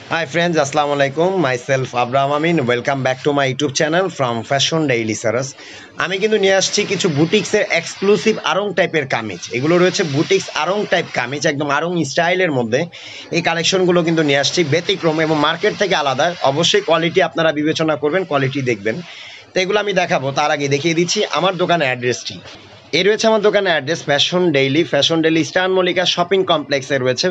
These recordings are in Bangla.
Hi friends, Assalamu alaikum. Myself Abraham Amin. Welcome back to my YouTube channel from Fashion Daily Saras. আমি কিন্তু নিয়ে আসছি কিছু বুটিক্সের এক্সক্লুসিভ আরং টাইপের কামিজ। এগুলো রয়েছে বুটিক্স আরং টাইপ কামিজ, একদম আরং স্টাইলের মধ্যে। এই কালেকশনগুলো কিন্তু নিয়ে আসছি ব্যতিক্রম এবং মার্কেট থেকে আলাদা। অবশ্যই কোয়ালিটি আপনারা বিবেচনা করবেন, কোয়ালিটি দেখবেন। তো এগুলো আমি দেখাবো, তার আগে দেখিয়ে দিচ্ছি আমার দোকানের অ্যাড্রেসটি। এই রয়েছে আমার দোকানের অ্যাড্রেস ফ্যাশন ডেইলি স্টান মল্লিকা শপিং কমপ্লেক্সে রয়েছে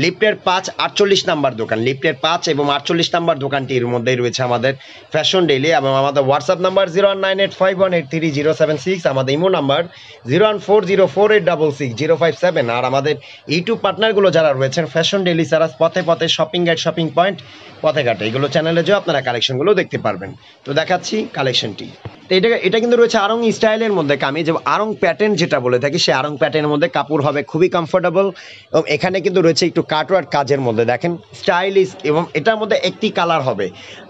লিফটের 5 48 নাম্বার দোকান। লিফটের 5 এবং 48 নাম্বার দোকানটির মধ্যেই রয়েছে আমাদের ফ্যাশন ডেইলি। এবং আমাদের হোয়াটসঅ্যাপ নাম্বার 01985183076, আমাদের ইমো নাম্বার 01404866057। আর আমাদের ইউটিউব পার্টনারগুলো যারা রয়েছেন ফ্যাশন ডেইলি সারাস, পথে পথে শপিং গাইড, শপিং পয়েন্ট, পথে ঘাটে, এগুলো চ্যানেলে যেও আপনারা কালেকশনগুলো দেখতে পারবেন। তো দেখাচ্ছি কালেকশনটি। এটা কিন্তু রয়েছে আরং স্টাইলের মধ্যে কামিজ এবং আরং প্যাটার্ন যেটা বলে থাকি, সে আরং প্যাটার্নের মধ্যে কাপড় হবে খুবই কমফোর্টেবল। এবং এখানে কিন্তু রয়েছে একটু কাটওয়ার্ক কাজের মধ্যে, দেখেন স্টাইলিশ। এবং এটার মধ্যে একটি কালার হবে।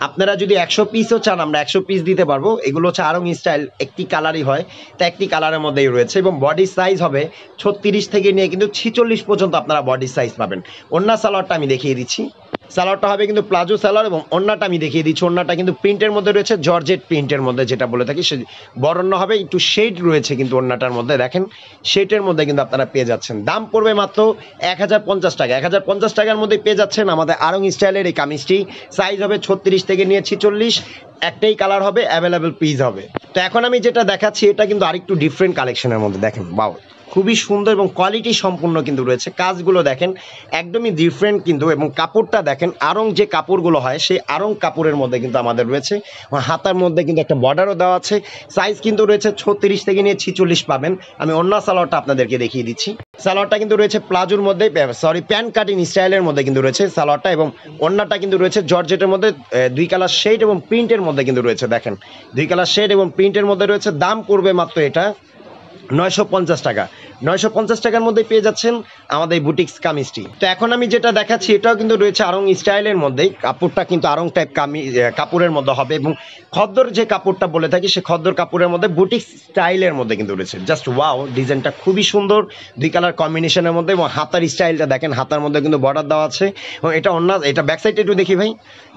আপনারা যদি 100 পিসও চান আমরা 100 পিস দিতে পারবো। এগুলো হচ্ছে আরং স্টাইল, একটি কালারই হয়, তা একটি কালারের মধ্যেই রয়েছে। এবং বডি সাইজ হবে 36 থেকে নিয়ে কিন্তু 46 পর্যন্ত আপনারা বডি সাইজ পাবেন। ওড়না সালোয়ারটা আমি দেখিয়ে দিচ্ছি। সালোয়ারটা হবে কিন্তু প্লাজো সালোয়ার এবং ওড়নাটা আমি দেখিয়ে দিচ্ছি। ওড়নাটা কিন্তু প্রিন্টের মধ্যে রয়েছে, জর্জেট প্রিন্টের মধ্যে যেটা বলে থাকি, সে বরণ্য হবে, একটু শেড রয়েছে কিন্তু ওড়নাটার মধ্যে, দেখেন শেডের মধ্যে কিন্তু আপনারা পেয়ে যাচ্ছেন। দাম পড়বে মাত্র 1050 টাকা। 1050 টাকার মধ্যে পেয়ে যাচ্ছেন আমাদের আরং স্টাইলের এই কামিজটি। সাইজ হবে 36 থেকে নিয়ে 46, একটাই কালার হবে, অ্যাভেলেবেল পিস হবে। তো এখন আমি যেটা দেখাচ্ছি এটা কিন্তু আরেকটু ডিফারেন্ট কালেকশনের মধ্যে, দেখেন বাউ, খুবই সুন্দর এবং কোয়ালিটি সম্পূর্ণ কিন্তু রয়েছে। কাজগুলো দেখেন একদমই ডিফারেন্ট কিন্তু, এবং কাপড়টা দেখেন আরং যে কাপড়গুলো হয় সেই আরং কাপড়ের মধ্যে কিন্তু আমাদের রয়েছে। হাতার মধ্যে কিন্তু একটা বর্ডারও দেওয়া আছে। সাইজ কিন্তু রয়েছে 36 থেকে নিয়ে 46 পাবেন। আমি ওড়না সালোয়ারটা আপনাদেরকে দেখিয়ে দিচ্ছি। সালোয়ারটা কিন্তু রয়েছে প্লাজোর মধ্যে, প্যান্ট কাটিং স্টাইলের মধ্যে কিন্তু রয়েছে সালোয়ারটা। এবং ওড়নাটা কিন্তু রয়েছে জর্জেটের মধ্যে, 2 কালার শেড এবং প্রিন্টের মধ্যে কিন্তু রয়েছে, দেখেন 2 কালার শেড এবং প্রিন্টের মধ্যে রয়েছে। দাম পড়বে মাত্র এটা 950 টাকা। 950 টাকার মধ্যে পেয়ে যাচ্ছেন আমাদের এই বুটিক্স কামিজটি। তো এখন আমি যেটা দেখাচ্ছি এটাও কিন্তু রয়েছে আরং স্টাইলের মধ্যেই। কাপড়টা কিন্তু আরং টাইপ কাপড়ের মধ্যে হবে এবং খদ্দর যে কাপড়টা বলে থাকি সে খদ্দর কাপড়ের মধ্যে বুটিক্স স্টাইলের মধ্যে কিন্তু রয়েছে। জাস্ট ওয়াও, ডিজাইনটা খুবই সুন্দর, 2 কালার কম্বিনেশনের মধ্যে। এবং হাতার স্টাইলটা দেখেন, হাতার মধ্যে কিন্তু বর্ডার দেওয়া আছে। এবং এটা অন্য, এটা ব্যাক সাইডটা একটু দেখি ভাই।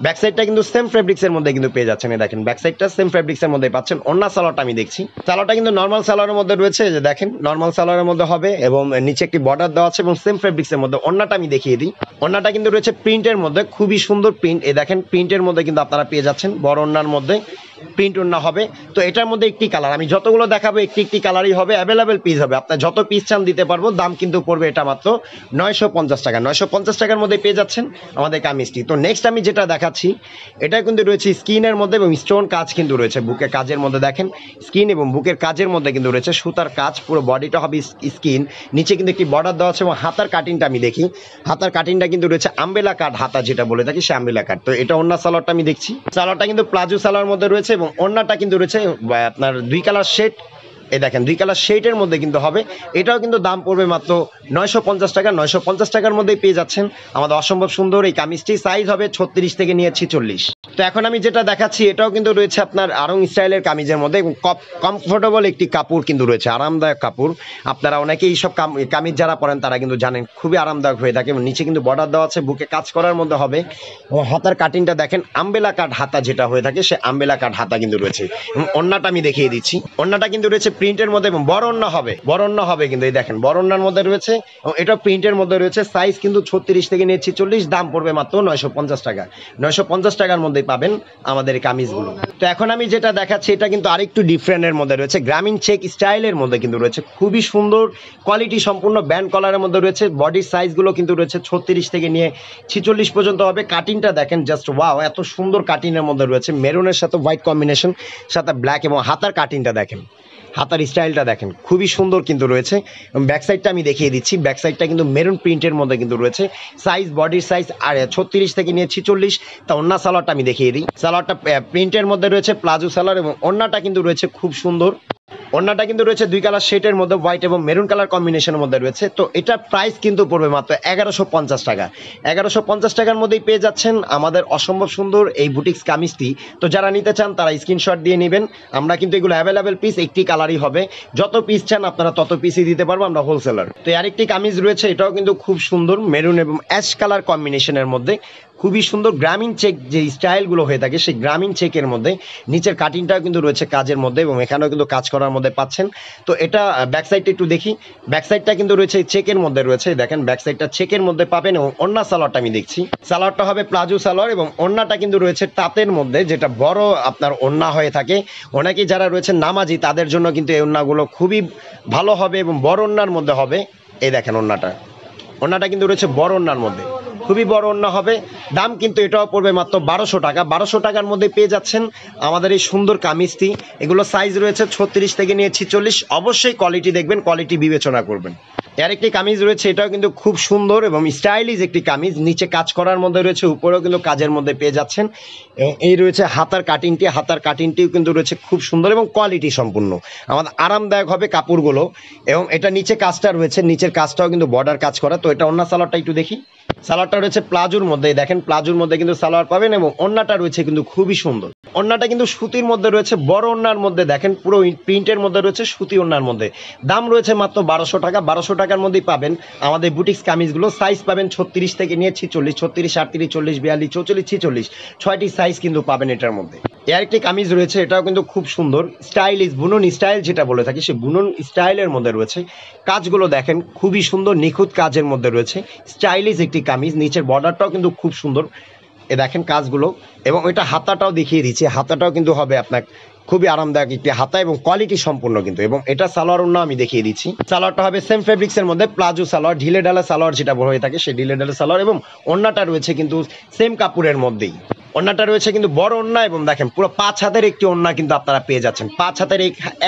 ব্যাক সাইডটা কিন্তু সেম ফেব্রিক্সের মধ্যে কিন্তু পেয়ে যাচ্ছেন। এই দেখেন ব্যাক সাইডটা সেম ফেব্রিক্সের মধ্যে পাচ্ছেন। অন্য সালোয়ারটা আমি দেখছি, সালোয়ারটা কিন্তু নর্মাল সালোয়ারের মধ্যে রয়েছে, যে দেখেন নর্মাল সালোয়ারের মধ্যে হবে এবং নিচে একটি বর্ডার দেওয়া আছে এবং সেম ফেব্রিক্সের মধ্যে। ওড়নাটা আমি দেখিয়ে দিই। ওড়নাটা কিন্তু রয়েছে প্রিন্টের মধ্যে, খুবই সুন্দর প্রিন্ট। এই দেখেন প্রিন্টের মধ্যে কিন্তু আপনারা পেয়ে যাচ্ছেন, বড় ওড়নার মধ্যে প্রিন্ট ওড়না হবে। তো এটার মধ্যে একটি কালার, আমি যতগুলো দেখাবো একটি কালারই হবে, অ্যাভেলেবেল পিস হবে, আপনার যত পিস চান দিতে পারবো। দাম কিন্তু পড়বে এটা মাত্র 950 টাকা। 950 টাকার মধ্যে পেয়ে যাচ্ছেন আমাদের কামিজটি। তো নেক্সট আমি যেটা দেখাচ্ছি এটা কিন্তু রয়েছে স্কিনের মধ্যে এবং স্টোন কাজ কিন্তু রয়েছে বুকের কাজের মধ্যে। দেখেন স্কিন এবং বুকের কাজের মধ্যে কিন্তু রয়েছে সুতার কাজ, পুরো বডিটা হবে স্কিন, নিচে কিন্তু একটি বর্ডার দেওয়া আছে। এবং হাতার কাটিংটা আমি দেখি, হাতার কাটিংটা কিন্তু রয়েছে আম্বেলা কাট হাতা যেটা বলে থাকি, সে আম্বেলা কাট। তো এটা ওড়না সালোয়ারটা আমি দেখছি, সালোয়ারটা কিন্তু প্লাজো সালোয়ার মধ্যে রয়েছে এবং ওড়নাটা কিন্তু রয়েছে আপনার 2 কালার শেড। এই দেখেন 2 কালার শেডের মধ্যে কিন্তু হবে। এটাও কিন্তু দাম পড়বে মাত্র 950 টাকা। 950 টাকার মধ্যেই পেয়ে যাচ্ছেন আমাদের অসম্ভব সুন্দর এই কামিজটি। সাইজ হবে 36 থেকে নিয়ে 46। তো এখন আমি যেটা দেখাচ্ছি এটাও কিন্তু রয়েছে আপনার আরং স্টাইলের কামিজের মধ্যে এবং কমফোর্টেবল একটি কাপড় কিন্তু রয়েছে, আরামদায়ক কাপড়। আপনারা অনেকেই এইসব কামিজ যারা পরেন তারা কিন্তু জানেন খুবই আরামদায়ক হয়ে থাকে। এবং নিচে কিন্তু বর্ডার দেওয়া আছে, বুকে কাজ করার মধ্যে হবে। এবং হাতার কাটিংটা দেখেন আম্বেলা কাট হাতা যেটা হয়ে থাকে, সে আম্বেলা কাট হাতা কিন্তু রয়েছে। এবং ওড়নাটা আমি দেখিয়ে দিচ্ছি। ওড়নাটা কিন্তু রয়েছে প্রিন্টের মধ্যে এবং বড় ওড়না হবে, বড় ওড়না হবে কিন্তু। এই দেখেন বড় ওড়নার মধ্যে রয়েছে এবং এটা প্রিন্টের মধ্যে রয়েছে। সাইজ কিন্তু 36 থেকে নিয়ে 46। দাম পড়বে মাত্র 950 টাকা। 950 টাকার মধ্যে পাবেন আমাদের এই কামিজগুলো। তো এখন আমি যেটা দেখাচ্ছি এটা কিন্তু আরেকটু ডিফারেন্টের মধ্যে রয়েছে, গ্রামীণ চেক স্টাইলের মধ্যে কিন্তু রয়েছে, খুবই সুন্দর কোয়ালিটি সম্পূর্ণ, ব্যান্ড কলারের মধ্যে রয়েছে। বডির সাইজগুলো কিন্তু রয়েছে 36 থেকে নিয়ে 46 পর্যন্ত হবে। কাটিংটা দেখেন জাস্ট ওয়াও, এত সুন্দর কাটিংয়ের মধ্যে রয়েছে, মেরুনের সাথে হোয়াইট কম্বিনেশন, সাথে ব্ল্যাক। এবং হাতার কাটিংটা দেখেন, হাতার স্টাইলটা দেখেন খুবই সুন্দর কিন্তু রয়েছে। ব্যাক সাইডটা আমি দেখিয়ে দিচ্ছি, ব্যাক সাইডটা কিন্তু মেরুন প্রিন্টের মধ্যে কিন্তু রয়েছে। সাইজ বডির সাইজ আর 36 থেকে নিয়ে 46। তা ওড়না সালোয়ারটা আমি দেখিয়ে দিই। সালোয়ারটা প্রিন্টের মধ্যে রয়েছে, প্লাজো সালোয়ার। এবং ওড়নাটা কিন্তু রয়েছে খুব সুন্দর, ওড়নাটা কিন্তু রয়েছে 2 কালার শেডের মধ্যে, হোয়াইট এবং মেরুন কালার কম্বিনেশনের মধ্যে রয়েছে। তো এটার প্রাইস কিন্তু পড়বে মাত্র 1150 টাকা। 1150 টাকার মধ্যেই পেয়ে যাচ্ছেন আমাদের অসম্ভব সুন্দর এই বুটিক্স কামিজটি। তো যারা নিতে চান তারা স্ক্রিনশট দিয়ে নেবেন। আমরা কিন্তু এগুলো অ্যাভেলেবেল পিস, একটি কালারই হবে, যত পিস চান আপনারা তত পিসই দিতে পারবো, আমরা হোলসেলার। তো আরেকটি কামিজ রয়েছে, এটাও কিন্তু খুব সুন্দর, মেরুন এবং অ্যাশ কালার কম্বিনেশনের মধ্যে। খুবই সুন্দর গ্রামীণ চেক যে স্টাইলগুলো হয়ে থাকে সেই গ্রামীণ চেকের মধ্যে নিচের কাটিংটাও কিন্তু রয়েছে কাজের মধ্যে এবং এখানেও কিন্তু কাজ করার মধ্যে পাচ্ছেন। তো এটা ব্যাক সাইডটা একটু দেখি, ব্যাক সাইডটা কিন্তু রয়েছে চেকের মধ্যে রয়েছে, দেখেন ব্যাক সাইডটা চেকের মধ্যে পাবেন। এবং ওড়না সালোয়ারটা আমি দেখছি, সালোয়ারটা হবে প্লাজো সালোয়ার এবং ওড়নাটা কিন্তু রয়েছে তাঁতের মধ্যে, যেটা বড় আপনার ওড়না হয়ে থাকে। অনেকেই যারা রয়েছে নামাজি তাদের জন্য কিন্তু এই ওড়নাগুলো খুবই ভালো হবে এবং বড় ওড়নার মধ্যে হবে। এই দেখেন ওড়নাটা কিন্তু রয়েছে বড় ওড়নার মধ্যে, খুবই বড় ওড়না হবে। দাম কিন্তু এটাও পড়বে মাত্র 1200 টাকা। 1200 টাকার মধ্যে পেয়ে যাচ্ছেন আমাদের এই সুন্দর কামিজটি। এগুলো সাইজ রয়েছে 36 থেকে নিয়ে 46। অবশ্যই কোয়ালিটি দেখবেন, কোয়ালিটি বিবেচনা করবেন। এর একটি কামিজ রয়েছে, এটাও কিন্তু খুব সুন্দর এবং স্টাইলিশ একটি কামিজ, নিচে কাজ করার মধ্যে রয়েছে, উপরেও কিন্তু কাজের মধ্যে পেয়ে যাচ্ছেন। এবং এই রয়েছে হাতার কাটিংটিও কিন্তু রয়েছে খুব সুন্দর এবং কোয়ালিটি সম্পূর্ণ, আমাদের আরামদায়ক হবে কাপড়গুলো। এবং এটা নিচে কাজটা রয়েছে, নিচের কাজটাও কিন্তু বর্ডার কাজ করা। তো এটা ওড়না সালোয়ারটা একটু দেখি, সালোয়ারটা রয়েছে প্লাজোর মধ্যে, দেখেন প্লাজোর মধ্যে কিন্তু সালোয়ার পাবেন এবং ওড়নাটা রয়েছে কিন্তু খুবই সুন্দর। ওড়নাটা কিন্তু সুতির মধ্যে রয়েছে, বড় ওড়নার মধ্যে, দেখেন পুরো প্রিন্টের মধ্যে রয়েছে, সুতি ওড়নার মধ্যে। দাম রয়েছে মাত্র 1200 টাকা। 1200 টাকার মধ্যেই পাবেন আমাদের বুটিক্স কামিজগুলো। সাইজ পাবেন 36 থেকে নিয়ে 46, 36, 38, 40, 42, 44, 46, 6টি সাইজ কিন্তু পাবেন এটার মধ্যে। এর একটি কামিজ রয়েছে, এটাও কিন্তু খুব সুন্দর স্টাইলিশ বুনন স্টাইল যেটা বলে থাকি, সে বুনন স্টাইলের মধ্যে রয়েছে। কাজগুলো দেখেন খুবই সুন্দর, নিখুঁত কাজের মধ্যে রয়েছে, স্টাইলিশ একটি কামিজ। নিচের বর্ডারটাও কিন্তু খুব সুন্দর, এ দেখেন কাজগুলো। এবং এটা হাতাটাও দেখিয়ে দিচ্ছি, হাতাটাও কিন্তু হবে আপনার খুবই আরামদায়ক একটি হাতা এবং কোয়ালিটি সম্পূর্ণ কিন্তু। এবং এটা সালোয়ার ওড়না আমি দেখিয়ে দিচ্ছি, সালোয়ারটা হবে সেম ফেব্রিক্স এর মধ্যে, প্লাজো সালোয়ার, ঢিলে ঢালা সালোয়ার যেটা হয়ে থাকে সেই ঢিলে ঢালা সালোয়ার। এবং ওড়নাটা রয়েছে কিন্তু সেম কাপড়ের মধ্যেই, ওড়নাটা রয়েছে কিন্তু বড় ওড়না। এবং দেখেন পুরো 5 হাতের একটি ওড়না কিন্তু আপনারা পেয়ে যাচ্ছেন, 5 হাতের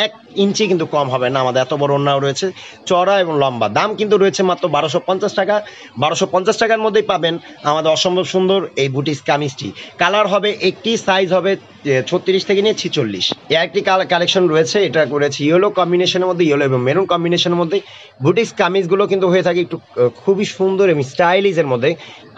1 ইঞ্চি কিন্তু কম হবে না, আমাদের এত বড় ওড়নাও রয়েছে, চড়া এবং লম্বা। দাম কিন্তু রয়েছে মাত্র 1250 টাকা। 1250 টাকার মধ্যেই পাবেন আমাদের অসম্ভব সুন্দর এই বুটিক্স কামিজটি। কালার হবে একটি, সাইজ হবে 36 থেকে নিয়ে 46। এর একটি কালেকশন রয়েছে, এটা করেছি ইয়েলো কম্বিনেশনের মধ্যে, ইয়েলো এবং মেরুন কম্বিনেশনের মধ্যে। বুটিক্স কামিজগুলো কিন্তু হয়ে থাকে একটু খুবই সুন্দর এবং স্টাইলিশের মধ্যে,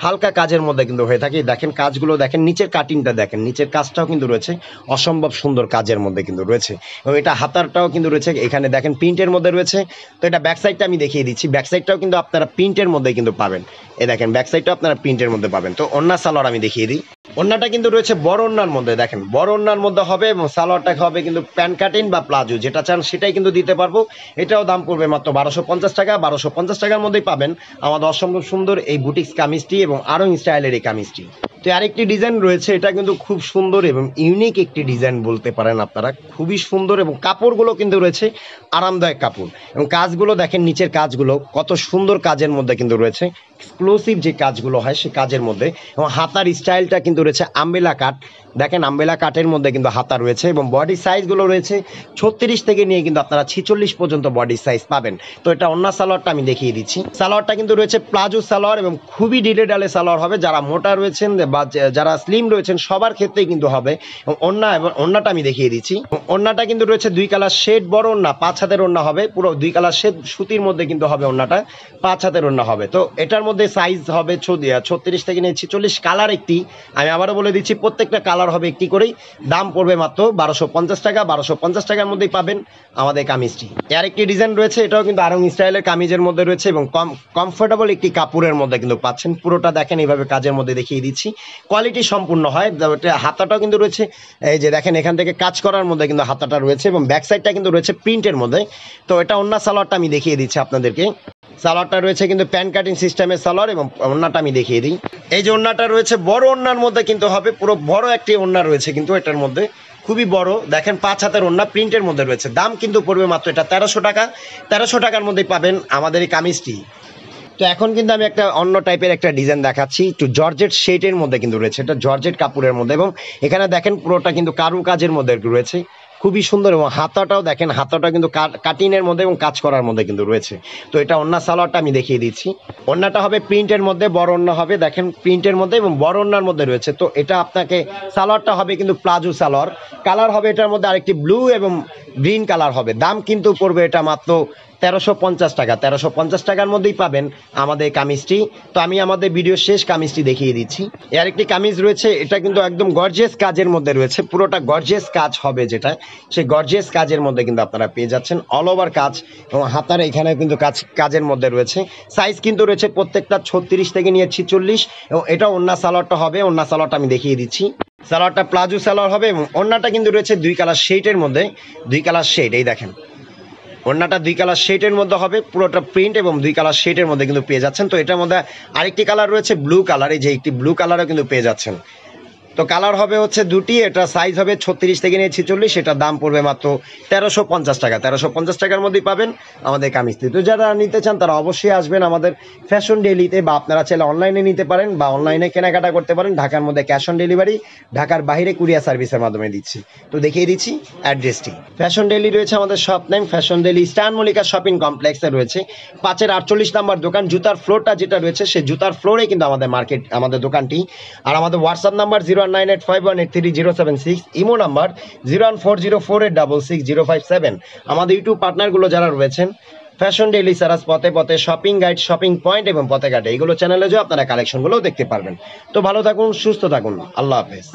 হালকা কাজের মধ্যে কিন্তু হয়ে থাকে। দেখেন কাজগুলো দেখেন, নিচের কাটিংটা দেখেন, নিচের কাজটাও কিন্তু রয়েছে অসম্ভব সুন্দর কাজের মধ্যে কিন্তু রয়েছে। এবং এটা হাতারটাও কিন্তু রয়েছে, এখানে দেখেন প্রিন্টের মধ্যে রয়েছে। তো এটা ব্যাক সাইডটা আমি দেখিয়ে দিচ্ছি, ব্যাক সাইডটাও কিন্তু আপনারা প্রিন্টের মধ্যে কিন্তু পাবেন। এই দেখেন ব্যাক সাইডটাও আপনারা প্রিন্টের মধ্যে পাবেন। তো ওড়না সালোয়ার আমি দেখিয়ে দিই, ওড়নাটা কিন্তু রয়েছে বড় ওড়নার মধ্যে, দেখেন বড় ওড়নার মধ্যে হবে। এবং সালোয়ারটা হবে কিন্তু প্যান্ট কাটিং বা প্লাজো, যেটা চান সেটাই কিন্তু দিতে পারবো। এটাও দাম পড়বে মাত্র 1250 টাকা। 1250 টাকার মধ্যেই পাবেন আমাদের অসম্ভব সুন্দর এই বুটিক্স কামিজটি এবং আরো স্টাইলের এই কামিজটি। তো আরেকটি ডিজাইন রয়েছে, এটা কিন্তু খুব সুন্দর এবং ইউনিক একটি ডিজাইন বলতে পারেন আপনারা, খুবই সুন্দর। এবং কাপড়গুলো কিন্তু রয়েছে আরামদায়ক কাপড়। এবং কাজগুলো দেখেন, নিচের কাজগুলো কত সুন্দর কাজের মধ্যে কিন্তু রয়েছে, এক্সক্লুসিভ যে কাজগুলো হয় সে কাজের মধ্যে। এবং হাতার স্টাইলটা কিন্তু রয়েছে আম্বেলা কাট, দেখেন আম্বেলা কাটের মধ্যে কিন্তু হাতা রয়েছে। এবং বডি সাইজগুলো রয়েছে 36 থেকে নিয়ে কিন্তু আপনারা 46 পর্যন্ত বডি সাইজ পাবেন। তো এটা ওড়না সালোয়ারটা আমি দেখিয়ে দিচ্ছি, সালোয়ারটা কিন্তু রয়েছে প্লাজো সালোয়ার এবং খুবই ঢিলে ঢালে সালোয়ার হবে। যারা মোটা রয়েছেন বা যারা স্লিম রয়েছেন সবার ক্ষেত্রেই কিন্তু হবে। এবং ওড়নাটা আমি দেখিয়ে দিচ্ছি, ওড়নাটা কিন্তু রয়েছে 2 কালার শেড, বড় ওড়না 5 হাতের ওড়না হবে, পুরো 2 কালার শেড সুতির মধ্যে কিন্তু হবে, ওড়নাটা 5 হাতের ওড়না হবে। তো এটার মধ্যে সাইজ হবে 36 থেকে নিয়ে 46। কালার একটি, আমি আবারও বলে দিচ্ছি প্রত্যেকটা কালার হবে একটি করেই। দাম পড়বে মাত্র 1250 টাকা। 1250 টাকার মধ্যেই পাবেন আমাদের কামিজটি। এর একটি ডিজাইন রয়েছে, এটাও কিন্তু আরং স্টাইলের কামিজের মধ্যে রয়েছে এবং কমফোর্টেবল একটি কাপড়ের মধ্যে কিন্তু পাচ্ছেন। পুরোটা দেখেন এইভাবে কাজের মধ্যে দেখিয়ে দিচ্ছি, কোয়ালিটি সম্পূর্ণ হয়। হাতাটাও কিন্তু রয়েছে, এই যে দেখেন এখান থেকে কাজ করার মধ্যে কিন্তু হাতাটা রয়েছে এবং ব্যাক সাইডটা কিন্তু রয়েছে প্রিন্টের মধ্যে। তো এটা ওড়না সালোয়ারটা আমি দেখিয়ে দিচ্ছি আপনাদেরকে, সালোয়ারটা রয়েছে কিন্তু প্যান্ট কাটিং সিস্টেমের সালোয়ার। এবং ওড়নাটা আমি দেখিয়ে দিই, এই যে ওড়নাটা রয়েছে বড় ওড়নার মধ্যে কিন্তু হবে, পুরো বড় একটি ওড়না রয়েছে কিন্তু এটার মধ্যে, খুবই বড়। দেখেন 5 হাতের ওড়না প্রিন্টের মধ্যে রয়েছে। দাম কিন্তু পড়বে মাত্র এটা 1300 টাকা। 1300 টাকার মধ্যেই পাবেন আমাদের এই কামিজটি। তো এখন কিন্তু আমি একটা অন্য টাইপের একটা ডিজাইন দেখাচ্ছি, একটু জর্জেট শেডের মধ্যে কিন্তু রয়েছে, এটা জর্জেট কাপড়ের মধ্যে। এবং এখানে দেখেন পুরোটা কিন্তু কারু কাজের মধ্যে রয়েছে, খুবই সুন্দর। এবং হাতাটাও দেখেন, হাতাটা কিন্তু কাটিংয়ের মধ্যে এবং কাজ করার মধ্যে কিন্তু রয়েছে। তো এটা ওড়না সালোয়ারটা আমি দেখিয়ে দিচ্ছি, ওড়নাটা হবে প্রিন্টের মধ্যে, বড় ওড়না হবে, দেখেন প্রিন্টের মধ্যে এবং বড় ওড়নার মধ্যে রয়েছে। তো এটা আপনাকে সালোয়ারটা হবে কিন্তু প্লাজো সালোয়ার, কালার হবে এটার মধ্যে আরেকটি ব্লু এবং গ্রিন কালার হবে। দাম কিন্তু পড়বে এটা মাত্র 1350 টাকা। 1350 টাকার মধ্যেই পাবেন আমাদের কামিজটি। তো আমি আমাদের ভিডিও শেষ কামিজটি দেখিয়ে দিচ্ছি। এর একটি কামিজ রয়েছে, এটা কিন্তু একদম গর্জিয়াস কাজের মধ্যে রয়েছে, পুরোটা গর্জিয়াস কাজ হবে, যেটা সেই গর্জিয়াস কাজের মধ্যে কিন্তু আপনারা পেয়ে যাচ্ছেন, অল ওভার কাজ এবং হাতার এখানে কিন্তু কাজের মধ্যে রয়েছে। সাইজ কিন্তু রয়েছে প্রত্যেকটা 36 থেকে নিয়ে 46 এবং এটা ওন্না সালোয়ারটা হবে। ওন্না সালোয়ারটা আমি দেখিয়ে দিচ্ছি। সালোয়ারটা প্লাজো সালোয়ার হবে এবং ওন্নাটা কিন্তু রয়েছে 2 কালার শেডের মধ্যে, 2 কালার শেড, এই দেখেন ওড়নাটা 2 কালার শেডের মধ্যে হবে, পুরোটা প্রিন্ট এবং 2 কালার শেডের মধ্যে কিন্তু পেয়ে যাচ্ছেন। তো এটার মধ্যে আরেকটি কালার রয়েছে ব্লু কালার, এই যে একটি ব্লু কালারও কিন্তু পেয়ে যাচ্ছেন। তো কালার হবে হচ্ছে দুটি, এটা সাইজ হবে 36 থেকে নিয়ে 46, এটার দাম পড়বে মাত্র 1350 টাকা। 1350 টাকার মধ্যেই পাবেন আমাদের কামিজটি। তো যারা নিতে চান তারা অবশ্যই আসবেন আমাদের ফ্যাশন ডেইলিতে, বা আপনারা চাইলে অনলাইনে নিতে পারেন বা অনলাইনে কেনাকাটা করতে পারেন। ঢাকার মধ্যে ক্যাশ অন ডেলিভারি, ঢাকার বাইরে কুরিয়ার সার্ভিসের মাধ্যমে দিচ্ছি। তো দেখিয়ে দিচ্ছি অ্যাড্রেসটি। ফ্যাশন ডেইলি রয়েছে আমাদের shop name fashion daily, star Mallika shopping কমপ্লেক্সে রয়েছে, 5-48 নম্বর দোকান। জুতার ফ্লোরটা যেটা রয়েছে সেই জুতার ফ্লোরে কিন্তু আমাদের মার্কেট, আমাদের দোকানটি। আর আমাদের হোয়াটসঅ্যাপ নাম্বার 01851833076, ইমো নাম্বার 01404866057। আমাদের ইউটিউব পার্টনারগুলো যারা রয়েছেন ফ্যাশন ডেইলি, সারাস, পথে পথে, শপিং গাইড, শপিং পয়েন্ট এবং পথে ঘাটে, এইগুলো চ্যানেলে যে আপনারা কালেকশনগুলো দেখতে পারবেন। তো ভালো থাকুন, সুস্থ থাকুন, আল্লাহ হাফেজ।